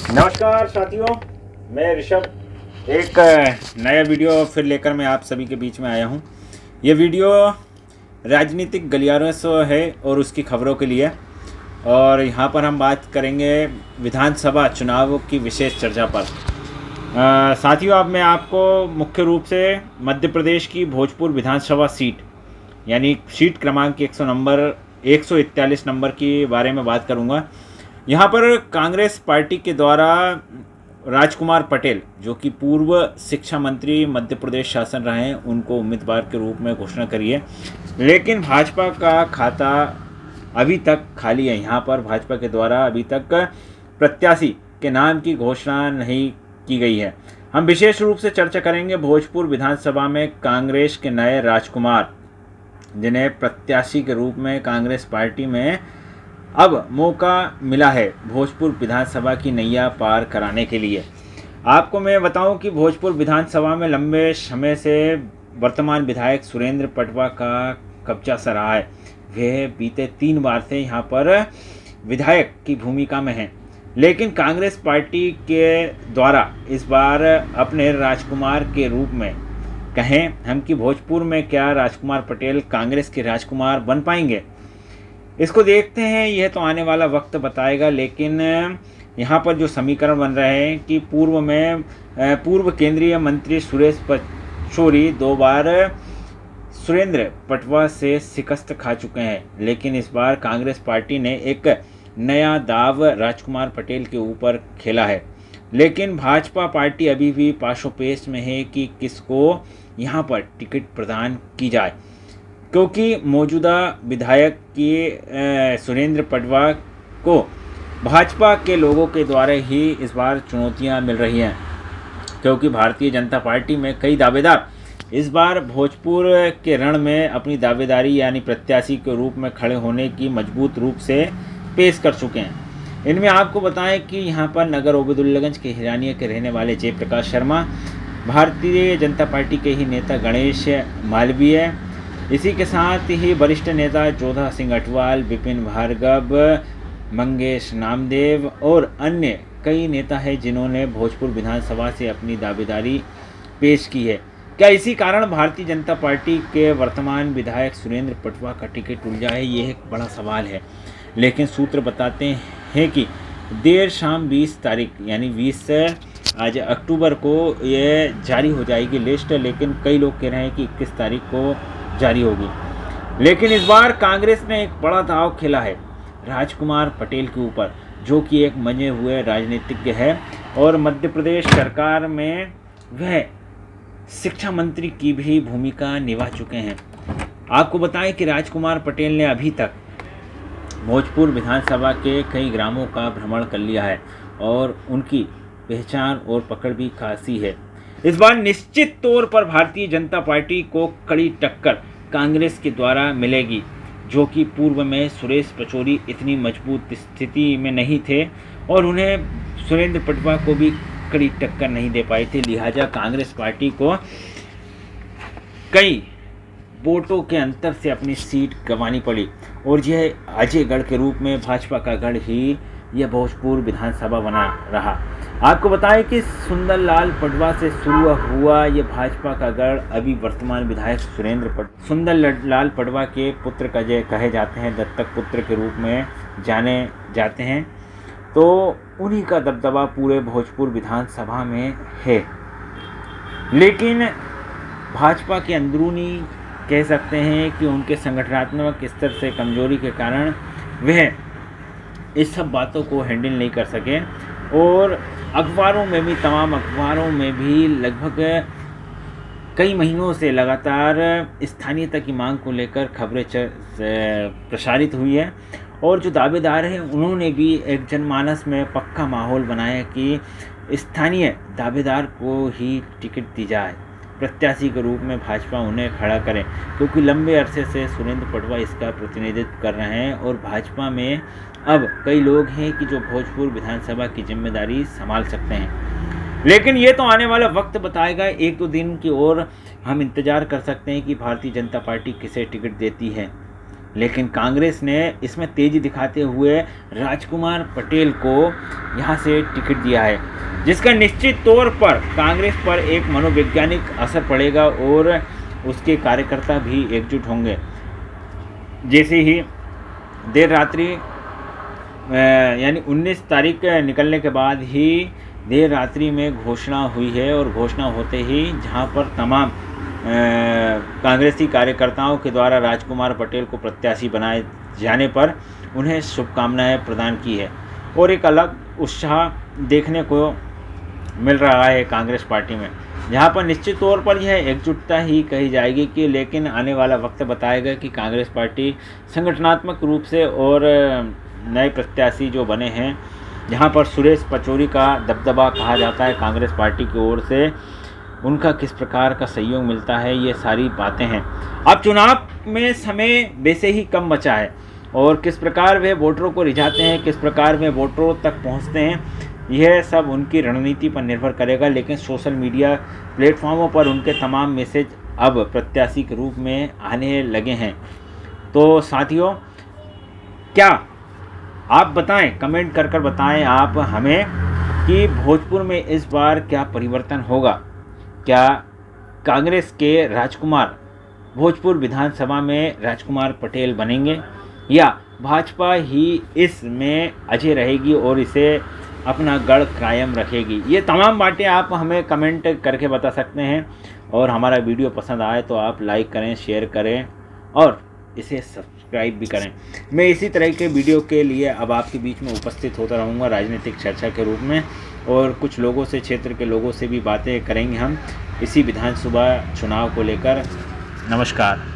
नमस्कार साथियों, मैं ऋषभ एक नया वीडियो फिर लेकर मैं आप सभी के बीच में आया हूँ। ये वीडियो राजनीतिक गलियारों से है और उसकी खबरों के लिए, और यहाँ पर हम बात करेंगे विधानसभा चुनाव की विशेष चर्चा पर। साथियों, अब मैं आपको मुख्य रूप से मध्य प्रदेश की भोजपुर विधानसभा सीट यानी सीट क्रमांक 141 नंबर के बारे में बात करूँगा। यहाँ पर कांग्रेस पार्टी के द्वारा राजकुमार पटेल, जो कि पूर्व शिक्षा मंत्री मध्य प्रदेश शासन रहे हैं, उनको उम्मीदवार के रूप में घोषणा करी है, लेकिन भाजपा का खाता अभी तक खाली है। यहाँ पर भाजपा के द्वारा अभी तक प्रत्याशी के नाम की घोषणा नहीं की गई है। हम विशेष रूप से चर्चा करेंगे भोजपुर विधानसभा में कांग्रेस के नए राजकुमार, जिन्हें प्रत्याशी के रूप में कांग्रेस पार्टी में अब मौका मिला है भोजपुर विधानसभा की नैया पार कराने के लिए। आपको मैं बताऊं कि भोजपुर विधानसभा में लंबे समय से वर्तमान विधायक सुरेंद्र पटवा का कब्जा सा रहा है। वे बीते 3 बार से यहां पर विधायक की भूमिका में हैं, लेकिन कांग्रेस पार्टी के द्वारा इस बार अपने राजकुमार के रूप में कहें हम कि भोजपुर में क्या राजकुमार पटेल कांग्रेस के राजकुमार बन पाएंगे, इसको देखते हैं। यह तो आने वाला वक्त बताएगा, लेकिन यहाँ पर जो समीकरण बन रहे हैं कि पूर्व केंद्रीय मंत्री सुरेश पचौरी 2 बार सुरेंद्र पटवा से शिकस्त खा चुके हैं, लेकिन इस बार कांग्रेस पार्टी ने एक नया दाव राजकुमार पटेल के ऊपर खेला है। लेकिन भाजपा पार्टी अभी भी पाशोपेश में है कि किसको यहाँ पर टिकट प्रदान की जाए, क्योंकि मौजूदा विधायक की सुरेंद्र पटवा को भाजपा के लोगों के द्वारा ही इस बार चुनौतियां मिल रही हैं, क्योंकि भारतीय जनता पार्टी में कई दावेदार इस बार भोजपुर के रण में अपनी दावेदारी यानी प्रत्याशी के रूप में खड़े होने की मजबूत रूप से पेश कर चुके हैं। इनमें आपको बताएं कि यहाँ पर नगर ओबेदुल्लागंज के हिरानिया के रहने वाले जयप्रकाश शर्मा, भारतीय जनता पार्टी के ही नेता गणेश मालवीय, इसी के साथ ही वरिष्ठ नेता जोधा सिंह अटवाल, विपिन भार्गव, मंगेश नामदेव और अन्य कई नेता हैं जिन्होंने भोजपुर विधानसभा से अपनी दावेदारी पेश की है। क्या इसी कारण भारतीय जनता पार्टी के वर्तमान विधायक सुरेंद्र पटवा का टिकट उलझा है? ये एक बड़ा सवाल है, लेकिन सूत्र बताते हैं कि देर शाम 20 तारीख यानी 20 आज अक्टूबर को ये जारी हो जाएगी लिस्ट, लेकिन कई लोग कह रहे हैं कि 21 तारीख को जारी होगी। लेकिन इस बार कांग्रेस ने एक बड़ा दांव खेला है राजकुमार पटेल के ऊपर, जो कि एक मने हुए राजनीतिज्ञ है और मध्य प्रदेश सरकार में वह शिक्षा मंत्री की भी भूमिका निभा चुके हैं। आपको बताएं कि राजकुमार पटेल ने अभी तक भोजपुर विधानसभा के कई ग्रामों का भ्रमण कर लिया है और उनकी पहचान और पकड़ भी खासी है। इस बार निश्चित तौर पर भारतीय जनता पार्टी को कड़ी टक्कर कांग्रेस के द्वारा मिलेगी, जो कि पूर्व में सुरेश पचौरी इतनी मजबूत स्थिति में नहीं थे और उन्हें सुरेंद्र पटवा को भी कड़ी टक्कर नहीं दे पाए थे। लिहाजा कांग्रेस पार्टी को कई वोटों के अंतर से अपनी सीट गंवानी पड़ी और यह अजय गढ़ के रूप में भाजपा का गढ़ ही यह भोजपुर विधानसभा बना रहा। आपको बताएं कि सुंदरलाल पटवा से शुरू हुआ ये भाजपा का गढ़ अभी वर्तमान विधायक सुंदरलाल पटवा के पुत्र कहे जाते हैं, दत्तक पुत्र के रूप में जाने जाते हैं, तो उन्हीं का दबदबा पूरे भोजपुर विधानसभा में है। लेकिन भाजपा के अंदरूनी कह सकते हैं कि उनके संगठनात्मक स्तर से कमजोरी के कारण वह इस सब बातों को हैंडल नहीं कर सके और अखबारों में भी तमाम अखबारों में भी लगभग कई महीनों से लगातार स्थानीयता की मांग को लेकर खबरें प्रसारित हुई है और जो दावेदार हैं उन्होंने भी एक जनमानस में पक्का माहौल बनाया कि स्थानीय दावेदार को ही टिकट दी जाए, प्रत्याशी के रूप में भाजपा उन्हें खड़ा करे, क्योंकि लंबे अरसे से सुरेंद्र पटवा इसका प्रतिनिधित्व कर रहे हैं और भाजपा में अब कई लोग हैं कि जो भोजपुर विधानसभा की जिम्मेदारी संभाल सकते हैं। लेकिन ये तो आने वाला वक्त बताएगा। 1-2 दिन की और हम इंतज़ार कर सकते हैं कि भारतीय जनता पार्टी किसे टिकट देती है। लेकिन कांग्रेस ने इसमें तेज़ी दिखाते हुए राजकुमार पटेल को यहाँ से टिकट दिया है, जिसका निश्चित तौर पर कांग्रेस पर एक मनोवैज्ञानिक असर पड़ेगा और उसके कार्यकर्ता भी एकजुट होंगे। जैसे ही देर रात्रि यानी 19 तारीख निकलने के बाद ही देर रात्रि में घोषणा हुई है और घोषणा होते ही जहां पर तमाम कांग्रेसी कार्यकर्ताओं के द्वारा राजकुमार पटेल को प्रत्याशी बनाए जाने पर उन्हें शुभकामनाएं प्रदान की है और एक अलग उत्साह देखने को मिल रहा है कांग्रेस पार्टी में, जहां पर निश्चित तौर पर यह एकजुटता ही कही जाएगी कि लेकिन आने वाला वक्त बताएगा कि कांग्रेस पार्टी संगठनात्मक रूप से और नए प्रत्याशी जो बने हैं, जहां पर सुरेश पचौरी का दबदबा कहा जाता है कांग्रेस पार्टी की ओर से, उनका किस प्रकार का सहयोग मिलता है, ये सारी बातें हैं। अब चुनाव में समय वैसे ही कम बचा है और किस प्रकार वे वोटरों को रिझाते हैं, किस प्रकार वे वोटरों तक पहुंचते हैं, यह सब उनकी रणनीति पर निर्भर करेगा। लेकिन सोशल मीडिया प्लेटफॉर्मों पर उनके तमाम मैसेज अब प्रत्याशी के रूप में आने लगे हैं। तो साथियों, क्या आप बताएं, कमेंट कर कर बताएं आप हमें कि भोजपुर में इस बार क्या परिवर्तन होगा। क्या कांग्रेस के राजकुमार भोजपुर विधानसभा में राजकुमार पटेल बनेंगे या भाजपा ही इसमें अजय रहेगी और इसे अपना गढ़ कायम रखेगी। ये तमाम बातें आप हमें कमेंट करके बता सकते हैं और हमारा वीडियो पसंद आए तो आप लाइक करें, शेयर करें और इसे सब्सक्राइब भी करें। मैं इसी तरह के वीडियो के लिए अब आपके बीच में उपस्थित होता रहूँगा राजनीतिक चर्चा के रूप में, और कुछ लोगों से, क्षेत्र के लोगों से भी बातें करेंगे हम इसी विधानसभा चुनाव को लेकर। नमस्कार।